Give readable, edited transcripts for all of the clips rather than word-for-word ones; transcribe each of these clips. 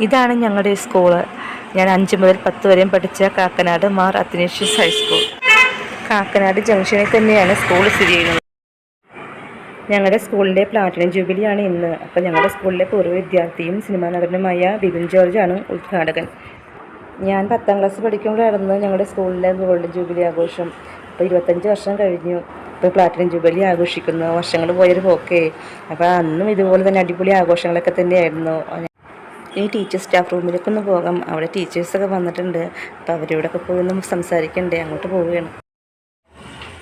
ഇതാണ് ഞങ്ങളുടെ സ്കൂള്. ഞാൻ 5 മുതൽ 10 വരെയും പഠിച്ച കാക്കനാട് മാർ അത്തനേഷ്യസ് ഹൈസ്കൂൾ. കാക്കനാട് ജംഗ്ഷനിൽ തന്നെയാണ് സ്കൂൾ സ്ഥിതി ചെയ്യുന്നത്. ഞങ്ങളുടെ സ്കൂളിൻ്റെ പ്ലാറ്റിനം ജൂബിലിയാണ് ഇന്ന്. അപ്പോൾ ഞങ്ങളുടെ സ്കൂളിലെ പൂർവ്വ വിദ്യാർത്ഥിയും സിനിമാ നടനുമായ ബിബിൻ ജോർജാണ് ഉദ്ഘാടകൻ. ഞാൻ 10ാം ക്ലാസ് പഠിക്കുമ്പോഴായിരുന്നു ഞങ്ങളുടെ സ്കൂളിലെ ഗോൾഡൻ ജൂബിലി ആഘോഷം. അപ്പോൾ 25 വർഷം കഴിഞ്ഞു. ഇപ്പോൾ പ്ലാറ്റിനം ജൂബിലി ആഘോഷിക്കുന്നു. വർഷങ്ങൾ പോയൊരു പോക്കേ. അപ്പോൾ അന്നും ഇതുപോലെ തന്നെ അടിപൊളി ആഘോഷങ്ങളൊക്കെ തന്നെയായിരുന്നു. ഈ ടീച്ചർ സ്റ്റാഫ് റൂമിലേക്കൊന്ന് പോകാം. അവിടെ ടീച്ചേഴ്സൊക്കെ വന്നിട്ടുണ്ട്. അപ്പോൾ അവരോടൊക്കെ പോയി ഒന്ന് സംസാരിക്കണ്ടേ, അങ്ങോട്ട് പോവുകയാണ്.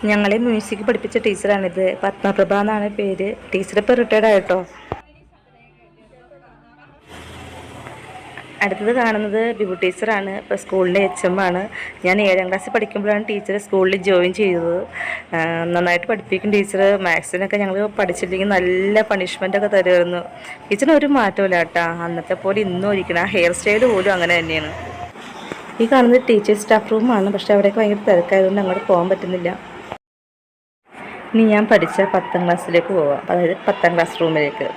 ഞങ്ങളെ മ്യൂസിക് പഠിപ്പിച്ച ടീച്ചറാണിത്. പത്മപ്രഭ എന്നാണ് പേര്. ടീച്ചർ ഇപ്പോൾ റിട്ടയർഡ് ആയിട്ടോ. അടുത്തത് കാണുന്നത് ബിബു ടീച്ചറാണ്. ഇപ്പോൾ സ്കൂളിൻ്റെ HM ആണ്. ഞാൻ 7ാം ക്ലാസ്സിൽ പഠിക്കുമ്പോഴാണ് ടീച്ചർ സ്കൂളിൽ ജോയിൻ ചെയ്തത്. നന്നായിട്ട് പഠിപ്പിക്കും ടീച്ചർ. മാത്സിനൊക്കെ ഞങ്ങൾ പഠിച്ചില്ലെങ്കിൽ നല്ല പണിഷ്മെൻറ്റൊക്കെ തരുമായിരുന്നു. ടീച്ചറിന് ഒരു മാറ്റമില്ല കേട്ടോ. അന്നത്തെ പോലെ ഇന്നും ഇരിക്കണം. ആ ഹെയർ സ്റ്റൈൽ പോലും അങ്ങനെ തന്നെയാണ്. ഈ കാണുന്നത് ടീച്ചർ സ്റ്റാഫ് റൂമാണ്. പക്ഷേ അവിടെയൊക്കെ ഭയങ്കര തിരക്കായതുകൊണ്ട് അങ്ങോട്ട് പോകാൻ പറ്റുന്നില്ല. ഇനി ഞാൻ പഠിച്ച 10ാം ക്ലാസ്സിലേക്ക് പോവാം. അതായത് 10ാം ക്ലാസ് റൂമിലേക്ക്.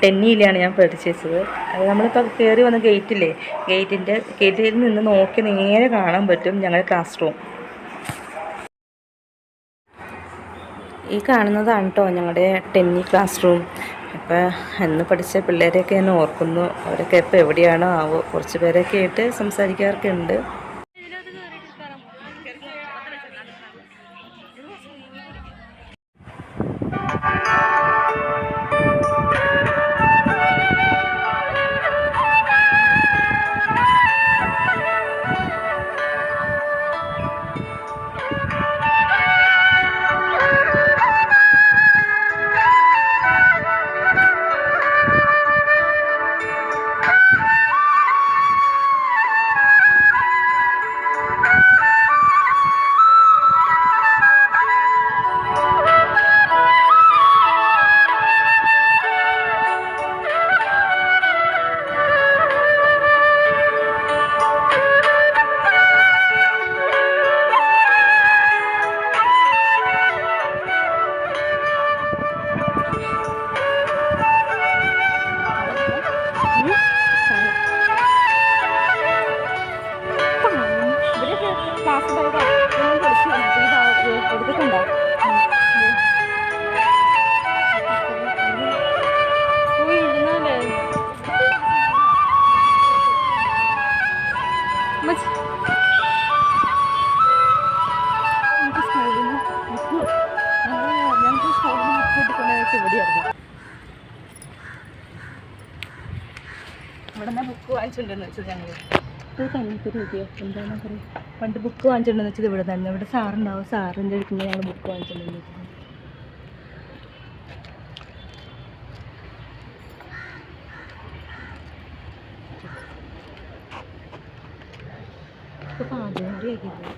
ടെന്നിയിലാണ് ഞാൻ പഠിച്ചത്. അത് നമ്മളിപ്പോൾ കയറി വന്ന ഗേറ്റിൽ നിന്ന് നോക്കി നേരെ കാണാൻ പറ്റും ഞങ്ങളുടെ ക്ലാസ് റൂം. ഈ കാണുന്നതാണ് കേട്ടോ ഞങ്ങളുടെ ടെന്നി ക്ലാസ് റൂം. അപ്പോൾ അന്ന് പഠിച്ച പിള്ളേരെയൊക്കെ ഞാൻ ഓർക്കുന്നു. അവരൊക്കെ ഇപ്പോൾ എവിടെയാണോ ആവോ. കുറച്ച് പേരൊക്കെ ആയിട്ട് സംസാരിക്കാറൊക്കെ ഉണ്ട്. ഇവിടെ ബുക്ക് വാങ്ങിച്ചിട്ടുണ്ടെന്ന് വെച്ചത് ഞങ്ങൾ എന്താണെന്ന് പറയും. പണ്ട് ബുക്ക് വാങ്ങിച്ചിട്ടുണ്ടെന്ന് വെച്ചത് ഇവിടെ തന്നെ. ഇവിടെ സാറുണ്ടാവും. സാറിൻ്റെ അടുത്ത് ഞങ്ങൾ ബുക്ക് വാങ്ങിച്ചിട്ടുണ്ടെന്ന് വെച്ചത്. ഇപ്പോൾ പാചകറിയാക്കിയത്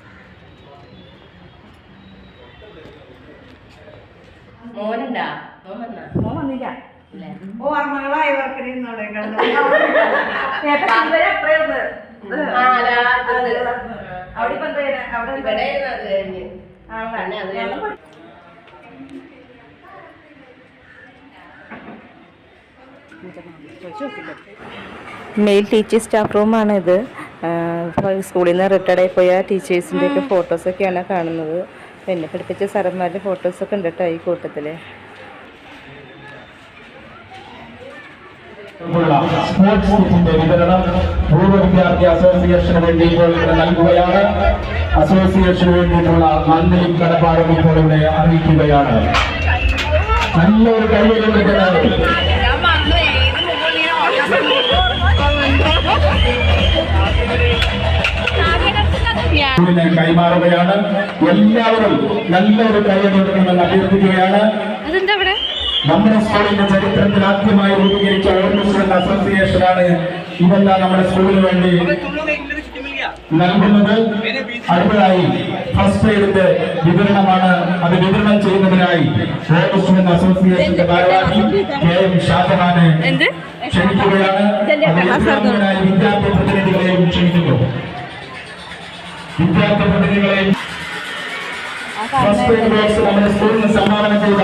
മോനുണ്ടാ? മോൻ വന്നില്ല. മെയിൽ ടീച്ചർ സ്റ്റാഫ് റൂമാണിത്. സ്കൂളിൽ നിന്ന് റിട്ടയർഡ് ആയി പോയ ടീച്ചേഴ്സിൻ്റെ ഒക്കെ ഫോട്ടോസൊക്കെയാണ് കാണുന്നത്. എന്നെ പഠിപ്പിച്ച സാറന്മാരുടെ ഫോട്ടോസൊക്കെ ഉണ്ട് കേട്ടോ ഈ കൂട്ടത്തിൽ. സ്പോർട്സ് കിറ്റിന്റെ വിതരണം പൂർവ്വ വിദ്യാർത്ഥി അസോസിയേഷന് വേണ്ടി ഇപ്പോൾ നൽകുകയാണ്. അസോസിയേഷന് വേണ്ടിയിട്ടുള്ള നന്ദിയും കടപ്പാടും ഇപ്പോൾ ഇവിടെ അറിയിക്കുകയാണ്. നല്ലൊരു കൈയ്യൽ കൈമാറുകയാണ്. എല്ലാവരും നല്ലൊരു കൈയ്യൽ കൊടുക്കണമെന്ന് അഭ്യർത്ഥിക്കുകയാണ്. നമ്മുടെ സ്കൂളിന്റെ ചരിത്രത്തിൽ ആദ്യമായി രൂപീകരിച്ച ഓർമ്മ അസോസിയേഷനാണ് ഇതെല്ലാം നമ്മുടെ സ്കൂളിന് വേണ്ടി നൽകുന്നത്. അടുത്തതായി ഫസ്റ്റ് എയ്ഡിന്റെ വിതരണമാണ്. അത് വിതരണം ചെയ്യുന്നതിനായി ഓർമ്മ അസോസിയേഷന്റെ ഭാരവാഹി KM ഷാജഹാനെ ക്ഷണിക്കുകയാണ്. വിദ്യാർത്ഥി പ്രതിനിധികളെയും ക്ഷണിക്കുന്നു. വിദ്യാർത്ഥി പ്രതിനിധികളെയും ഫസ്റ്റ് എയ്ഡ് ബോക്സ് നമ്മുടെ സ്കൂളിന് സംഭാവന ചെയ്ത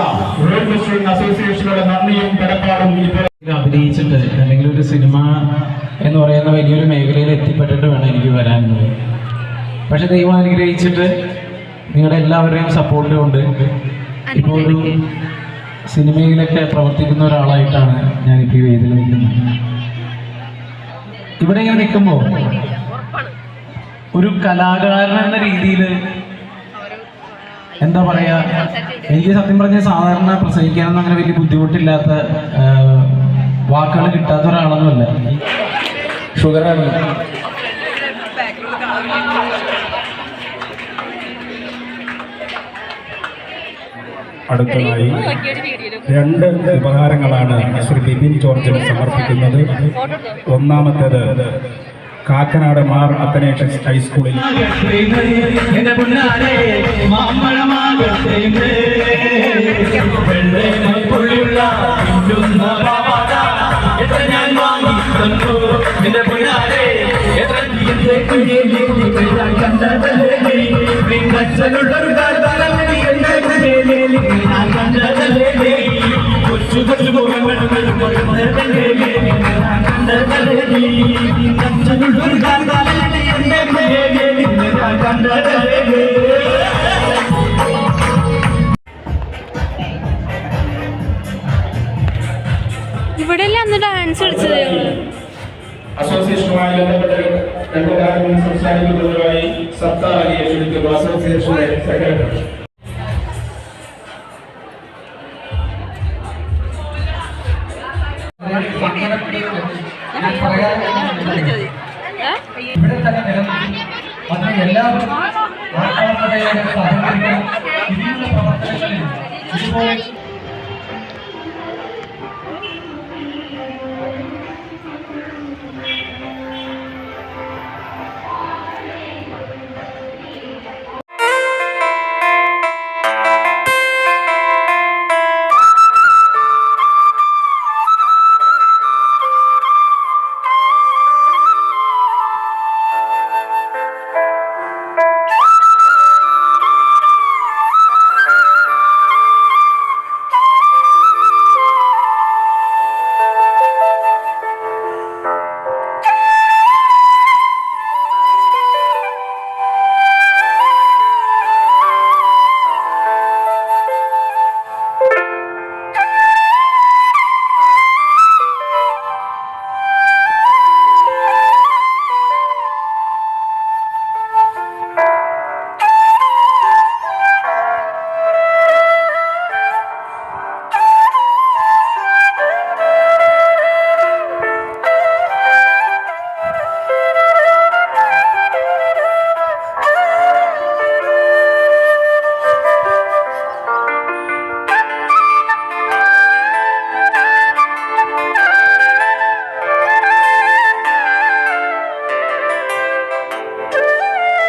റോഡ് മിഷൻ അസോസിയേഷനുള്ള നന്ദിയും കടപ്പാടും ഇപ്പോൾ അഭിനയിച്ചിട്ട് അല്ലെങ്കിൽ ഒരു സിനിമ എന്ന് പറയുന്ന വലിയൊരു മേഖലയിൽ എത്തിപ്പെട്ടിട്ട് വേണം എനിക്ക് വരാനുള്ളത്. പക്ഷെ ദൈവം അനുഗ്രഹിച്ചിട്ട് നിങ്ങളുടെ എല്ലാവരുടെയും സപ്പോർട്ട് കൊണ്ട് ഇപ്പോൾ ഒരു സിനിമയിലൊക്കെ പ്രവർത്തിക്കുന്ന ഒരാളായിട്ടാണ് ഞാനിപ്പോൾ ഈ വേദിയിൽ നിൽക്കുന്നത്. ഇവിടെ ഇങ്ങനെ നിൽക്കുമ്പോൾ ഒരു കലാകാരൻ എന്ന രീതിയിൽ എന്താ പറയാ, എനിക്ക് സത്യം പറഞ്ഞ സാധാരണ പ്രസംഗിക്കാനൊന്നും അങ്ങനെ വലിയ ബുദ്ധിമുട്ടില്ലാത്ത വാക്കുകൾ കിട്ടാത്ത ഒരാളൊന്നുമല്ല. ഷുഗറാണ്. അടുത്തതായി 2 ഉപഹാരങ്ങളാണ് ശ്രീ ബിപിൻ ജോർജിന് സമർപ്പിക്കുന്നത്. ഒന്നാമത്തേത് കാക്കനാട് മാർ അത്തനേഷ്യസ് ഹൈസ്കൂളിൽ ഇവിടെയല്ലേ അന്ന് ഡാൻസ് കളിച്ചത്. അസോസിയേഷനുമായി ബന്ധപ്പെട്ട 2 കാര്യങ്ങൾ സംസാരിക്കുന്നതിനായി സത്താർ അലിയെ ക്ഷണിക്കുന്നു. അസോസിയേഷന്റെ സെക്രട്ടറി. ഇവിടെ തന്നെ നിലനിൽക്കും. അത് എല്ലാവരും ആത്മാർത്ഥതയോടെ സഹകരിക്കണം. ഇതിനുള്ള പ്രവർത്തനങ്ങളിൽ ഇതുപോലെ